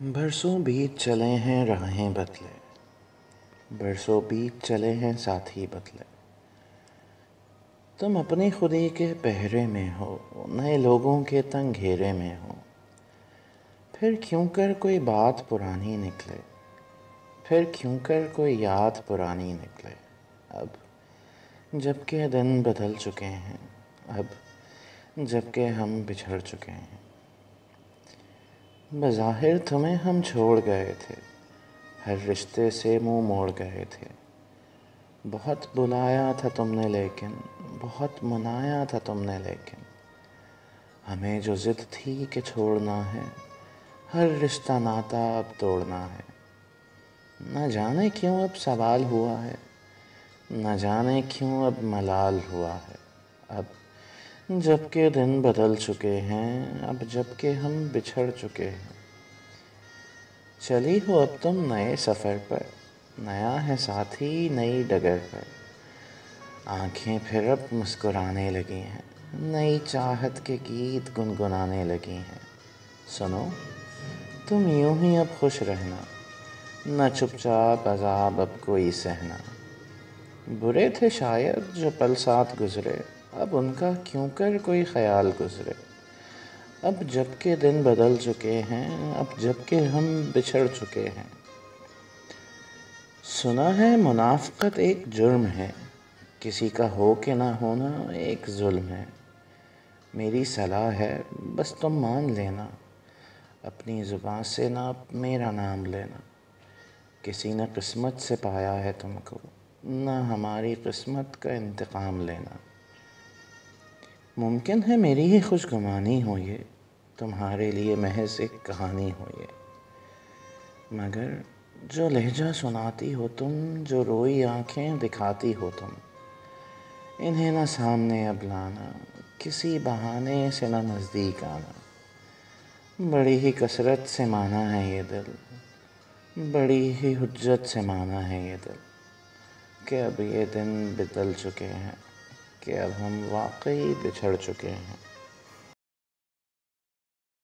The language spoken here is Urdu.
برسوں بیت چلے ہیں راہیں بدلے، برسوں بیت چلے ہیں ساتھی بدلے۔ تم اپنی خودی کے پہرے میں ہو، نئے لوگوں کے تنگ گھیرے میں ہو۔ پھر کیوں کر کوئی بات پرانی نکلے، پھر کیوں کر کوئی یاد پرانی نکلے۔ اب جب کہ دن بدل چکے ہیں، اب جب کہ ہم بچھڑ چکے ہیں۔ بظاہر تمہیں ہم چھوڑ گئے تھے، ہر رشتے سے منہ موڑ گئے تھے۔ بہت بلایا تھا تم نے لیکن، بہت منایا تھا تم نے لیکن۔ ہمیں جو ضد تھی کہ چھوڑنا ہے، ہر رشتہ ناتا اب توڑنا ہے۔ نہ جانے کیوں اب سوال ہوا ہے، نہ جانے کیوں اب ملال ہوا ہے۔ اب جب کہ دن بدل چکے ہیں، اب جب کہ ہم بچھڑ چکے ہیں۔ چلی ہو اب تم نئے سفر پر، نیا ہے ساتھی نئی ڈگر پر۔ آنکھیں پھر اب مسکرانے لگی ہیں، نئی چاہت کے گیت گنگنانے لگی ہیں۔ سنو تم یوں ہی اب خوش رہنا، نہ چپ چاپ عذاب اب کوئی سہنا۔ برے تھے شاید جو پل ساتھ گزرے، اب ان کا کیوں کر کوئی خیال گزرے۔ اب جب کہ دن بدل چکے ہیں، اب جب کہ ہم بچھڑ چکے ہیں۔ سنا ہے منافقت ایک جرم ہے، کسی کا ہو کے نہ ہونا ایک ظلم ہے۔ میری صلاح ہے بس تم مان لینا، اپنی زبان سے نہ میرا نام لینا۔ کسی نے قسمت سے پایا ہے تم کو، نہ ہماری قسمت کا انتقام لینا۔ ممکن ہے میری ہی خوش گمانی ہو یہ، تمہارے لیے محض ایک کہانی ہو یہ۔ مگر جو لہجہ سناتی ہو تم، جو روئی آنکھیں دکھاتی ہو تم، انہیں نہ سامنے اب لانا، کسی بہانے سے نہ نزدیک آنا۔ بڑی ہی کثرت سے مانا ہے یہ دل، بڑی ہی حجت سے مانا ہے یہ دل، کہ اب یہ دن بدل چکے ہیں، کہ اب ہم واقعی بچھڑ چکے ہیں۔